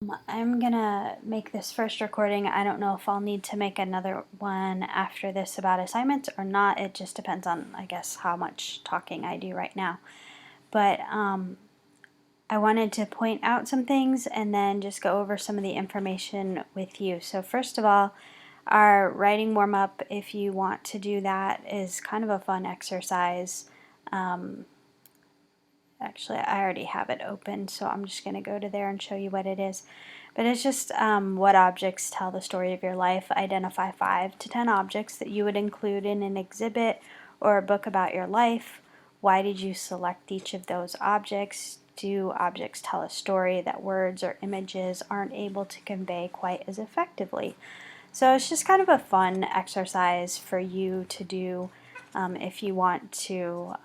I'm gonna make this first recording. I don't know if I'll need to make another one after this about assignments or not. It just depends on, I guess, how much talking I do right now. But I wanted to point out some things and then just go over some of the information with you. So first of all, our writing warm-up, if you want to do that, is kind of a fun exercise. Actually, I already have it open, so I'm just going to go to there and show you what it is. But it's just what objects tell the story of your life. Identify 5 to 10 objects that you would include in an exhibit or a book about your life. Why did you select each of those objects? Do objects tell a story that words or images aren't able to convey quite as effectively? So it's just kind of a fun exercise for you to do if you want to.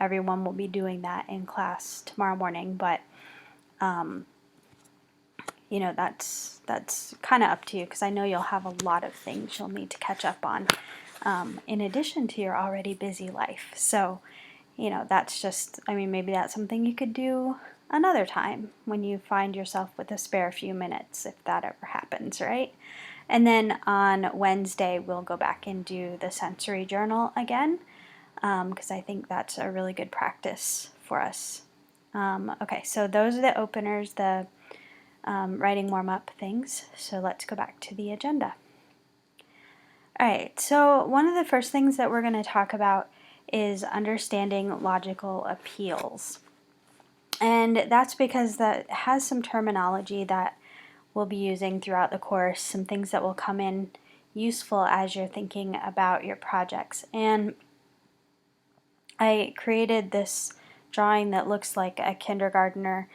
Everyone will be doing that in class tomorrow morning, but you know, that's kind of up to you, because I know you'll have a lot of things you'll need to catch up on in addition to your already busy life. So, you know, that's just, I mean, maybe that's something you could do another time when you find yourself with a spare few minutes, if that ever happens, right? And then on Wednesday, we'll go back and do the sensory journal again, because I think that's a really good practice for us. Okay, so those are the openers, the writing warm-up things. So let's go back to the agenda. All right, so one of the first things that we're going to talk about is understanding logical appeals. And that's because that has some terminology that we'll be using throughout the course, some things that will come in useful as you're thinking about your projects. And I created this drawing that looks like a kindergartner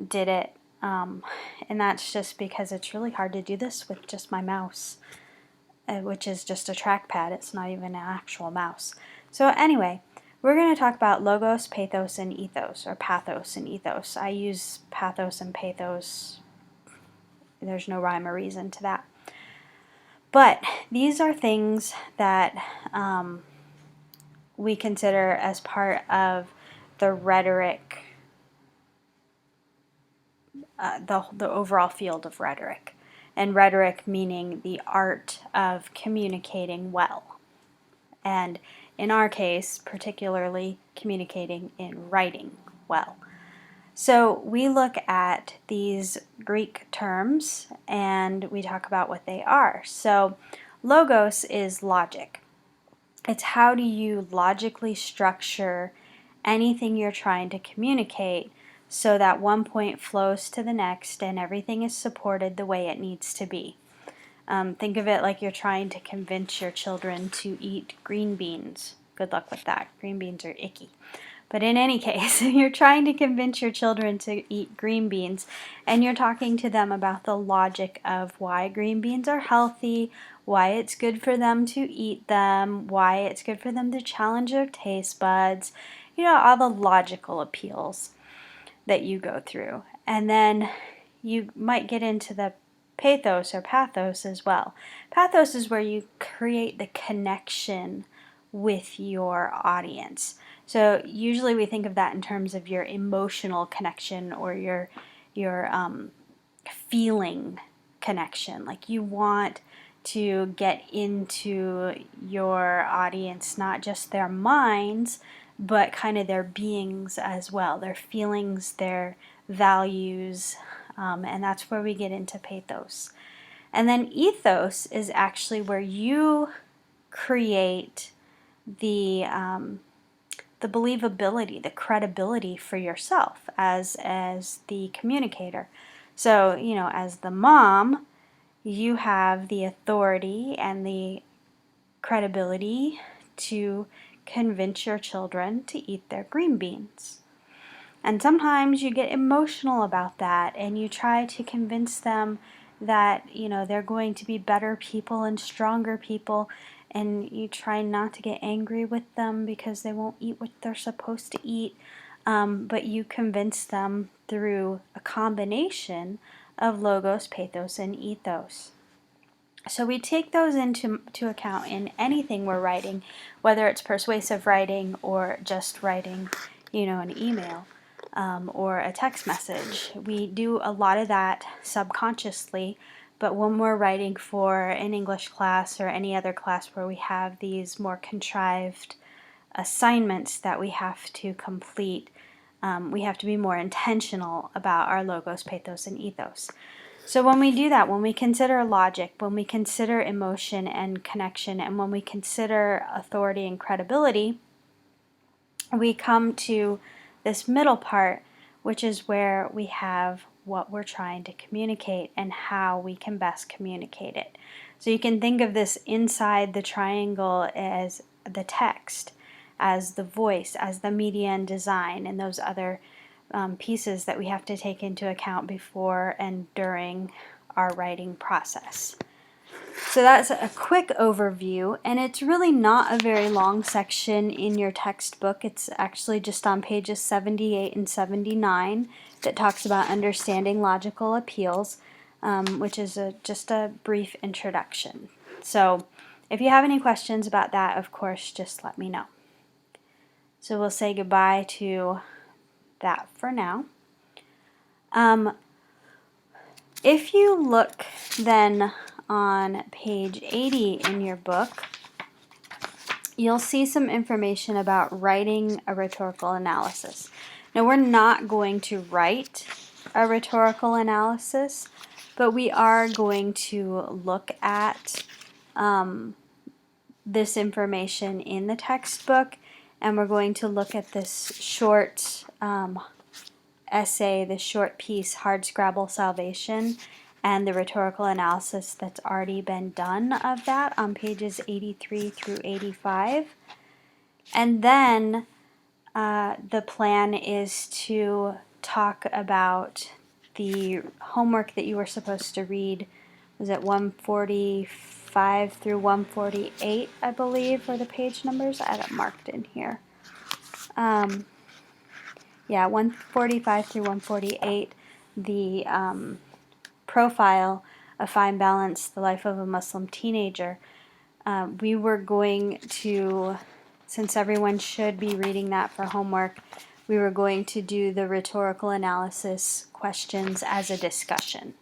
did it, and that's just because it's really hard to do this with just my mouse, which is just a trackpad. It's not even an actual mouse. So anyway, we're going to talk about logos, pathos, and ethos, or pathos and ethos. I use pathos and pathos. There's no rhyme or reason to that. But these are things that we consider as part of the rhetoric, the overall field of rhetoric. And rhetoric meaning the art of communicating well. And in our case, particularly communicating in writing well. So we look at these Greek terms and we talk about what they are. So logos is logic. It's how do you logically structure anything you're trying to communicate so that one point flows to the next and everything is supported the way it needs to be. Think of it like you're trying to convince your children to eat green beans. Good luck with that. Green beans are icky. But in any case, you're trying to convince your children to eat green beans, and you're talking to them about the logic of why green beans are healthy, why it's good for them to eat them, why it's good for them to challenge their taste buds, you know, all the logical appeals that you go through. And then you might get into the pathos or pathos as well. Pathos is where you create the connection with your audience. So usually we think of that in terms of your emotional connection or your feeling connection. Like you want to get into your audience, not just their minds, but kind of their beings as well, their feelings, their values, and that's where we get into pathos. And then ethos is actually where you create the believability, the credibility for yourself as the communicator. So, you know, as the mom, you have the authority and the credibility to convince your children to eat their green beans. And sometimes you get emotional about that and you try to convince them that, you know, they're going to be better people and stronger people, and you try not to get angry with them because they won't eat what they're supposed to eat, but you convince them through a combination of logos, pathos, and ethos. So we take those into account in anything we're writing, whether it's persuasive writing or just writing, you know, an email. or a text message. We do a lot of that subconsciously, but when we're writing for an English class or any other class where we have these more contrived assignments that we have to complete, we have to be more intentional about our logos, pathos, and ethos. So when we do that, when we consider logic, when we consider emotion and connection, and when we consider authority and credibility, we come to this middle part, which is where we have what we're trying to communicate and how we can best communicate it. So you can think of this inside the triangle as the text, as the voice, as the media and design, and those other pieces that we have to take into account before and during our writing process. So that's a quick overview, and it's really not a very long section in your textbook. It's actually just on pages 78 and 79 that talks about understanding logical appeals, which is just a brief introduction. So if you have any questions about that, of course, just let me know. So we'll say goodbye to that for now. If you look then on page 80 in your book, you'll see some information about writing a rhetorical analysis. Now, we're not going to write a rhetorical analysis, but we are going to look at this information in the textbook, and we're going to look at this short essay, this short piece, Hardscrabble Salvation, and the rhetorical analysis that's already been done of that on pages 83 through 85. And then the plan is to talk about the homework that you were supposed to read. Was it 145 through 148, I believe, were the page numbers? I had it marked in here. Yeah, 145 through 148, the profile of Fine Balance, the life of a Muslim teenager. We were going to, since everyone should be reading that for homework, we were going to do the rhetorical analysis questions as a discussion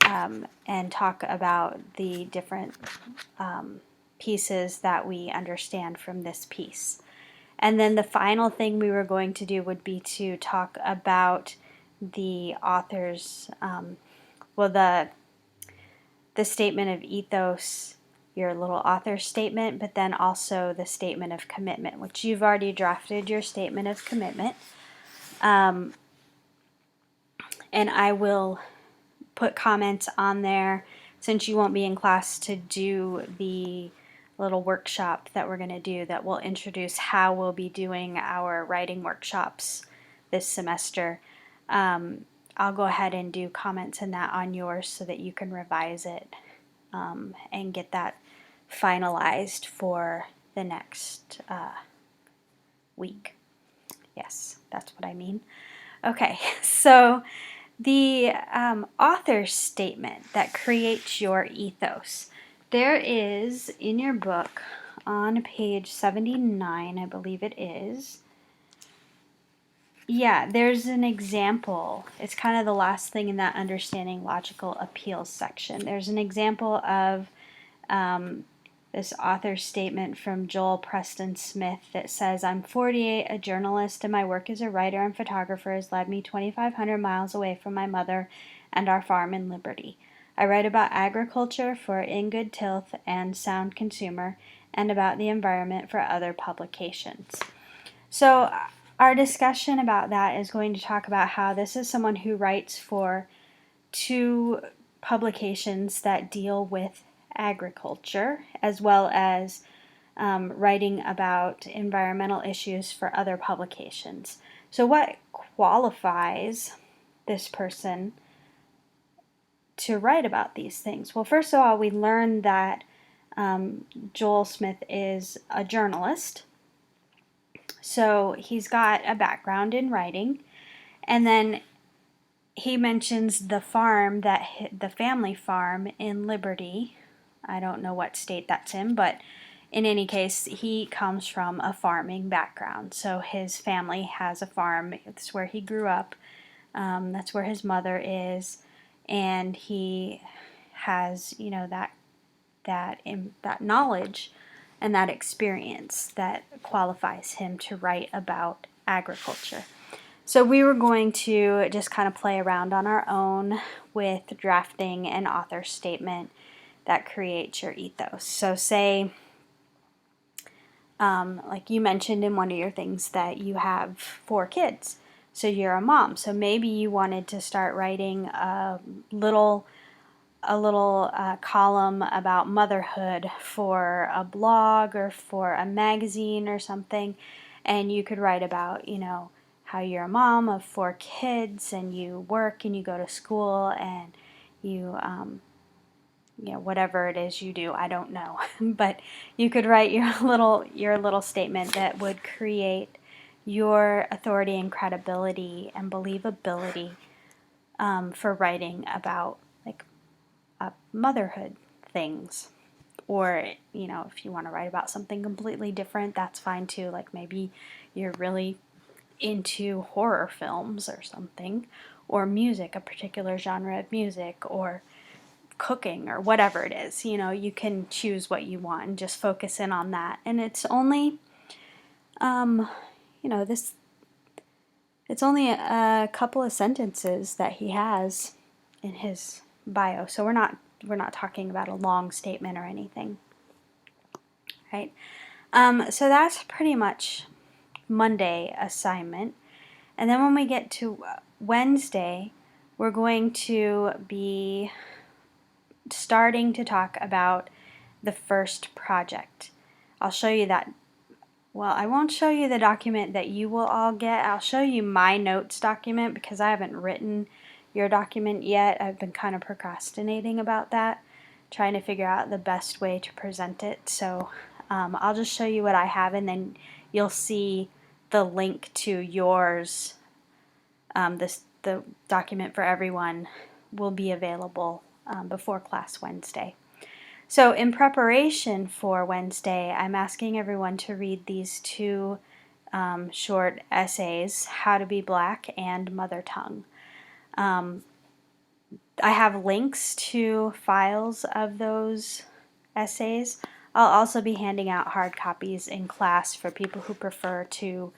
and talk about the different pieces that we understand from this piece. And then the final thing we were going to do would be to talk about the author's, the statement of ethos, your little author statement, but then also the statement of commitment, which you've already drafted your statement of commitment. And I will put comments on there since you won't be in class to do the little workshop that we're going to do that will introduce how we'll be doing our writing workshops this semester. I'll go ahead and do comments in that on yours so that you can revise it and get that finalized for the next week. Yes, that's what I mean. Okay, so the author's statement that creates your ethos. There is in your book on page 79, I believe it is. Yeah, there's an example. It's kind of the last thing in that understanding logical appeals section. There's an example of this author's statement from Joel Preston Smith that says, I'm 48, a journalist, and my work as a writer and photographer has led me 2,500 miles away from my mother and our farm in Liberty. I write about agriculture for In Good Tilth and Sound Consumer, and about the environment for other publications. So our discussion about that is going to talk about how this is someone who writes for 2 publications that deal with agriculture, as well as writing about environmental issues for other publications. So what qualifies this person to write about these things? Well, first of all, we learned that Joel Smith is a journalist, so he's got a background in writing. And then he mentions the farm, the family farm in Liberty. I don't know what state that's in, but in any case, he comes from a farming background. So his family has a farm. It's where he grew up. That's where his mother is, and he has, that knowledge and that experience that qualifies him to write about agriculture. So we were going to just kind of play around on our own with drafting an author statement that creates your ethos. So say, like you mentioned in one of your things that you have 4 kids. So you're a mom. So maybe you wanted to start writing a little column about motherhood for a blog or for a magazine or something, and you could write about, how you're a mom of 4 kids and you work and you go to school and you, whatever it is you do, I don't know, but you could write your little statement that would create your authority and credibility and believability for writing about motherhood things. Or, if you want to write about something completely different, that's fine too. Like maybe you're really into horror films or something, or music, a particular genre of music, or cooking, or whatever it is. You can choose what you want and just focus in on that. And it's only, this, it's only a couple of sentences that he has in his bio. So we're not talking about a long statement or anything, right? So that's pretty much Monday assignment. And then when we get to Wednesday, we're going to be starting to talk about the first project. I'll show you that. Well, I won't show you the document that you will all get. I'll show you my notes document because I haven't written your document yet. I've been kind of procrastinating about that, trying to figure out the best way to present it. So I'll just show you what I have, and then you'll see the link to yours. The document for everyone will be available before class Wednesday. So in preparation for Wednesday, I'm asking everyone to read these 2 short essays, How to Be Black and Mother Tongue. I have links to files of those essays. I'll also be handing out hard copies in class for people who prefer to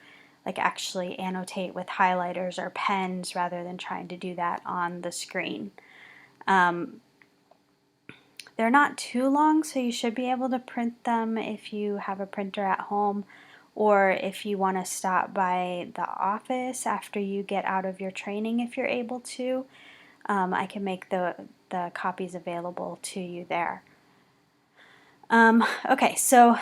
actually annotate with highlighters or pens rather than trying to do that on the screen. They're not too long, so you should be able to print them if you have a printer at home, or if you want to stop by the office after you get out of your training, if you're able to. I can make the copies available to you there. Okay, so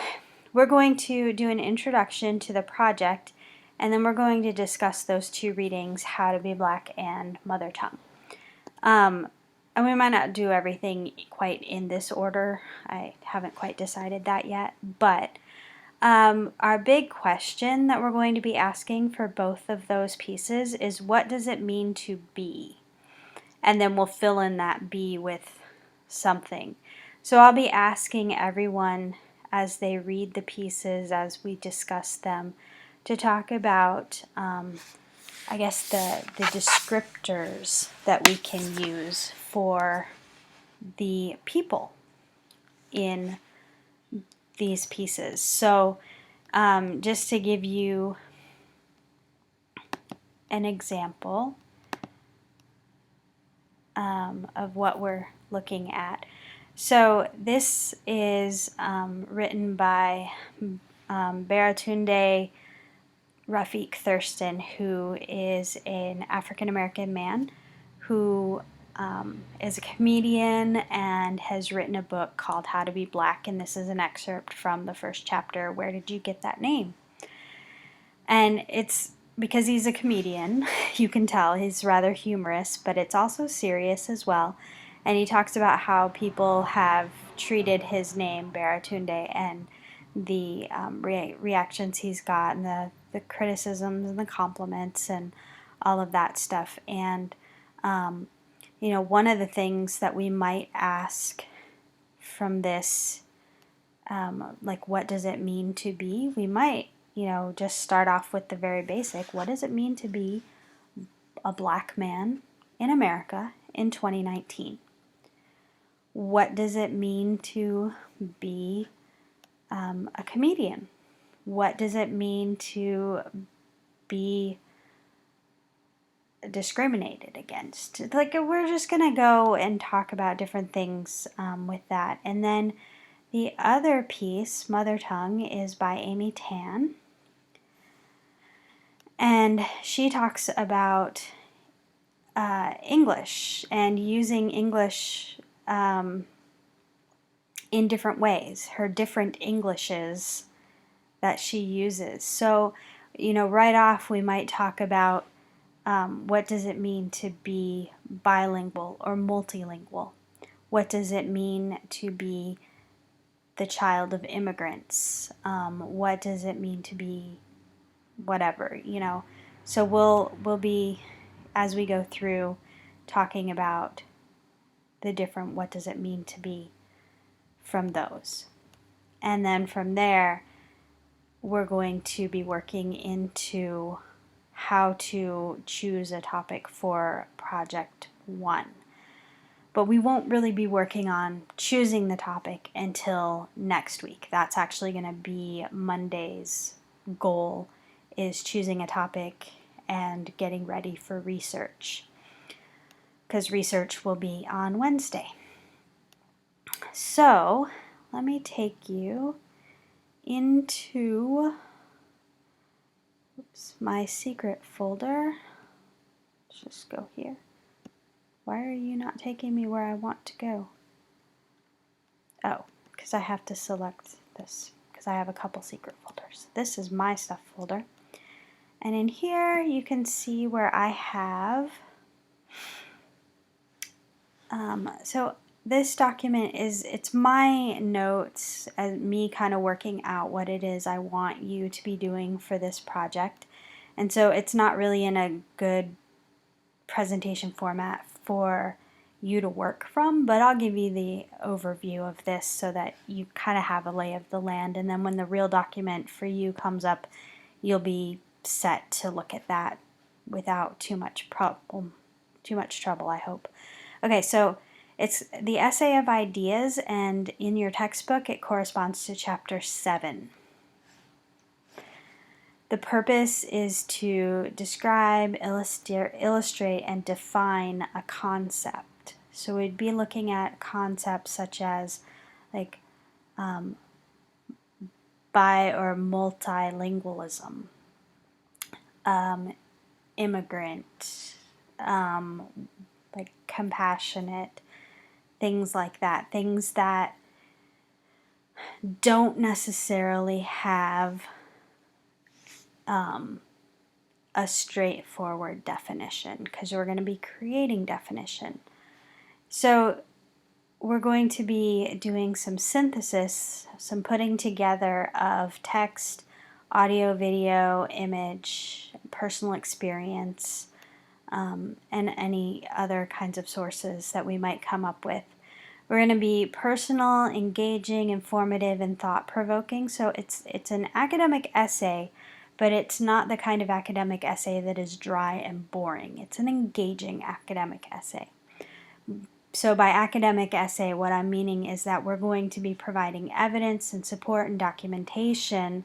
we're going to do an introduction to the project, and then we're going to discuss those 2 readings, How to Be Black and Mother Tongue. And we might not do everything quite in this order. I haven't quite decided that yet. But our big question that we're going to be asking for both of those pieces is, what does it mean to be? And then we'll fill in that be with something. So I'll be asking everyone as they read the pieces, as we discuss them, to talk about I guess the descriptors that we can use for the people in these pieces. So just to give you an example of what we're looking at. So this is written by Baratunde Rafiq Thurston, who is an African-American man who is a comedian and has written a book called How to Be Black, and this is an excerpt from the first chapter, Where Did You Get That Name? And it's because he's a comedian, you can tell he's rather humorous, but it's also serious as well. And he talks about how people have treated his name, Baratunde, and the reactions he's got, and the criticisms and the compliments and all of that stuff. And one of the things that we might ask from this like what does it mean to be? We might, just start off with the very basic. What does it mean to be a black man in America in 2019? What does it mean to be a comedian? What does it mean to be discriminated against? Like, we're just going to go and talk about different things with that. And then the other piece, Mother Tongue, is by Amy Tan. And she talks about English and using English in different ways, her different Englishes that she uses. So, right off we might talk about what does it mean to be bilingual or multilingual? What does it mean to be the child of immigrants? What does it mean to be whatever, So we'll be, as we go through, talking about the different what does it mean to be from those. And then from there, we're going to be working into how to choose a topic for project 1. But we won't really be working on choosing the topic until next week. That's actually going to be Monday's goal, is choosing a topic and getting ready for research, because research will be on Wednesday. So let me take you into my secret folder. Let's just go here. Why are you not taking me where I want to go? Oh, because I have to select this, because I have a couple secret folders. This is my stuff folder. And in here you can see where I have, so this document it's my notes, as me kind of working out what it is I want you to be doing for this project. And so it's not really in a good presentation format for you to work from, but I'll give you the overview of this so that you kind of have a lay of the land, and then when the real document for you comes up, you'll be set to look at that without too much trouble, I hope. Okay, so it's the essay of ideas, and in your textbook it corresponds to chapter 7. The purpose is to describe, illustrate, and define a concept. So we'd be looking at concepts such as like bi or multilingualism, immigrant, like compassionate, things like that. Things that don't necessarily have a straightforward definition, because we're going to be creating definition. So we're going to be doing some synthesis, some putting together of text, audio, video, image, personal experience, and any other kinds of sources that we might come up with. We're going to be personal, engaging, informative, and thought-provoking. So it's an academic essay, but it's not the kind of academic essay that is dry and boring. It's an engaging academic essay. So by academic essay, what I'm meaning is that we're going to be providing evidence and support and documentation,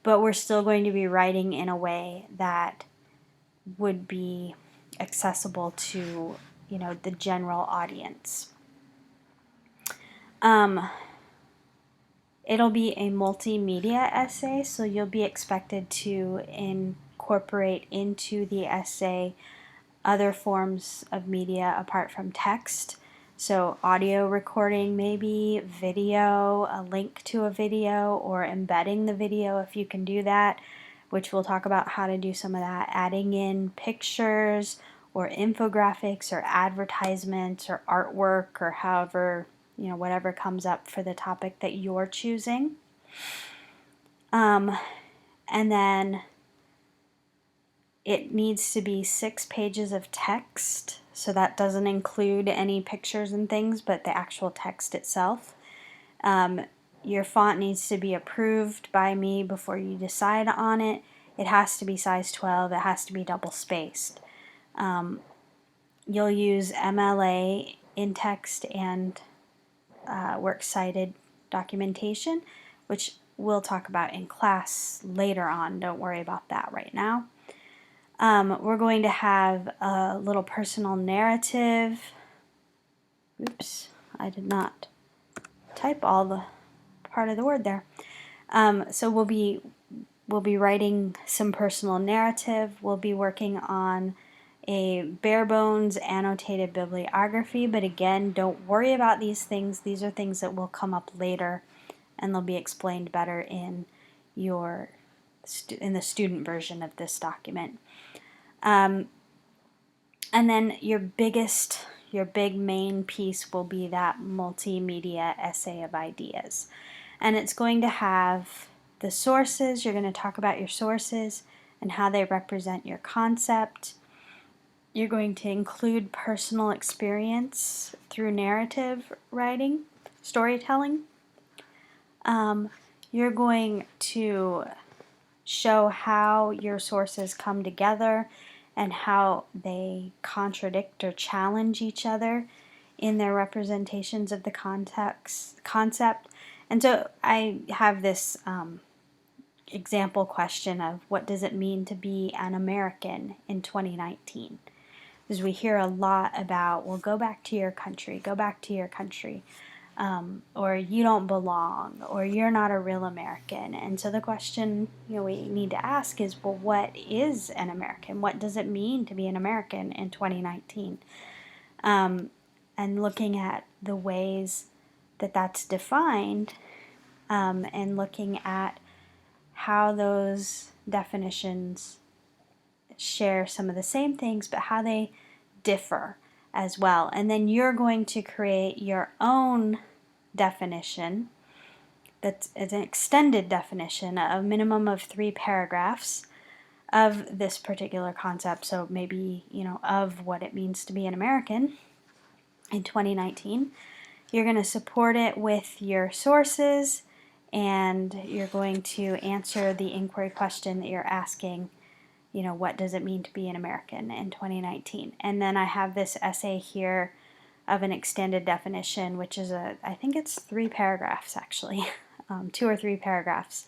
but we're still going to be writing in a way that would be accessible to, the general audience. It'll be a multimedia essay, so you'll be expected to incorporate into the essay other forms of media apart from text. So audio recording, maybe video, a link to a video, or embedding the video if you can do that, which we'll talk about how to do some of that. Adding in pictures or infographics or advertisements or artwork, or however, whatever comes up for the topic that you're choosing. And then it needs to be 6 pages of text, so that doesn't include any pictures and things, but the actual text itself. Your font needs to be approved by me before you decide on it. It has to be size 12. It has to be double spaced. You'll use MLA in text and works cited documentation, which we'll talk about in class later on. Don't worry about that right now. We're going to have a little personal narrative. Oops, I did not type all the part of the word there. So we'll be writing some personal narrative. We'll be working on a bare bones annotated bibliography, but again, don't worry about these things. These are things that will come up later, and they'll be explained better in the student version of this document. And then your big main piece will be that multimedia essay of ideas. And it's going to have the sources. You're going to talk about your sources and how they represent your concept. You're going to include personal experience through narrative writing, storytelling. You're going to show how your sources come together and how they contradict or challenge each other in their representations of the concept. And so I have this example question of what does it mean to be an American in 2019? Because we hear a lot about, well, go back to your country, or you don't belong, or you're not a real American. And so the question we need to ask is, well, what is an American? What does it mean to be an American in 2019? And looking at the ways that that's defined, and looking at how those definitions share some of the same things, but how they differ as well. And then you're going to create your own definition that's an extended definition, a minimum of 3 paragraphs of this particular concept. So maybe, of what it means to be an American in 2019. You're going to support it with your sources, and you're going to answer the inquiry question that you're asking. What does it mean to be an American in 2019? And then I have this essay here of an extended definition, which is I think it's 3 paragraphs actually, 2 or 3 paragraphs,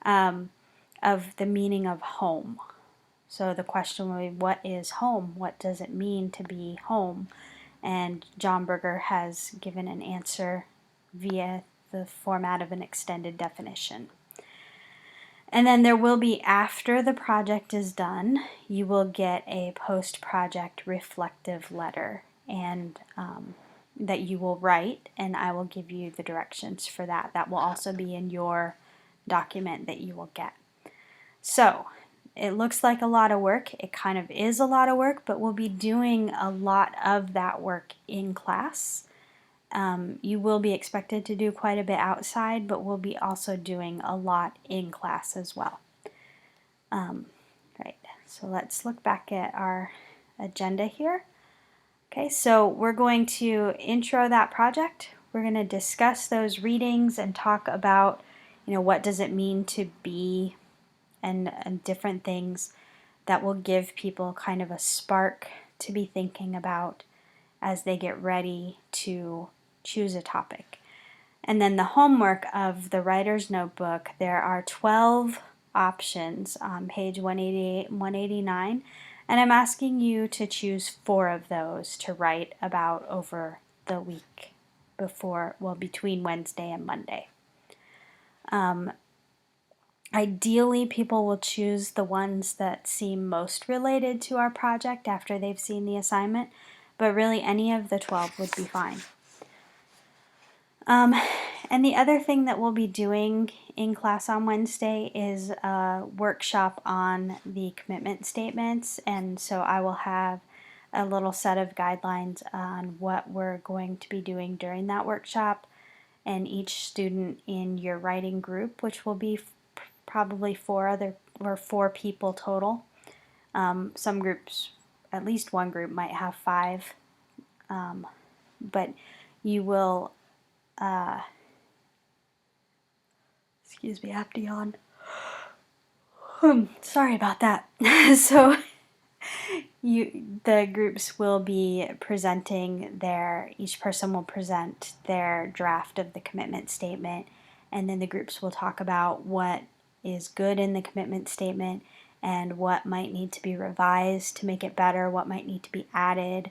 of the meaning of home. So the question will be, what is home? What does it mean to be home? And John Berger has given an answer via the format of an extended definition. And then there will be, after the project is done, you will get a post-project reflective letter, and that you will write, and I will give you the directions for that. That will also be in your document that you will get. So it looks like a lot of work. It kind of is a lot of work, but we'll be doing a lot of that work in class. You will be expected to do quite a bit outside, but we'll be also doing a lot in class as well. Right, so let's look back at our agenda here. Okay, so we're going to intro that project. We're going to discuss those readings and talk about, what does it mean to be, and different things that will give people kind of a spark to be thinking about as they get ready to choose a topic. And then the homework of the writer's notebook, there are 12 options on page 188 and 189, and I'm asking you to choose 4 of those to write about over the week between Wednesday and Monday. Ideally, people will choose the ones that seem most related to our project after they've seen the assignment, but really any of the 12 would be fine. And the other thing that we'll be doing in class on Wednesday is a workshop on the commitment statements, and so I will have a little set of guidelines on what we're going to be doing during that workshop, and each student in your writing group, which will be probably 4 people total. Some groups, at least one group, might have 5, but you will Excuse me, I have to yawn. Sorry about that. So the groups will be presenting each person will present their draft of the commitment statement, and then the groups will talk about what is good in the commitment statement and what might need to be revised to make it better, what might need to be added,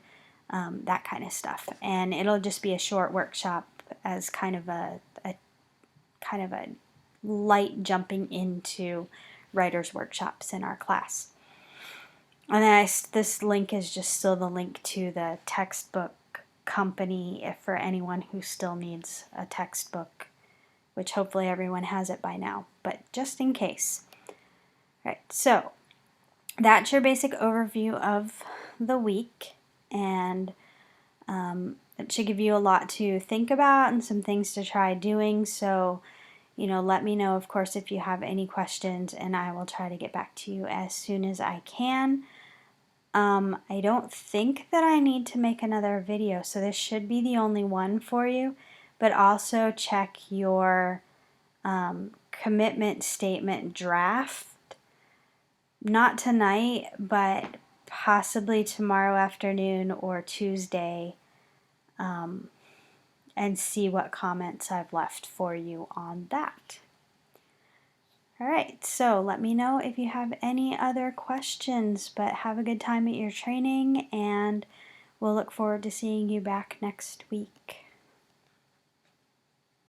that kind of stuff. And it'll just be a short workshop as kind of a light jumping into writers' workshops in our class. And then this link is just still the link to the textbook company for anyone who still needs a textbook, which hopefully everyone has it by now, but just in case. All right, so that's your basic overview of the week, and it should give you a lot to think about and some things to try doing. So, let me know, of course, if you have any questions, and I will try to get back to you as soon as I can. I don't think that I need to make another video, so this should be the only one for you, but also check your commitment statement draft. Not tonight, but possibly tomorrow afternoon or Tuesday, and see what comments I've left for you on that. All right, so let me know if you have any other questions, but have a good time at your training, and we'll look forward to seeing you back next week.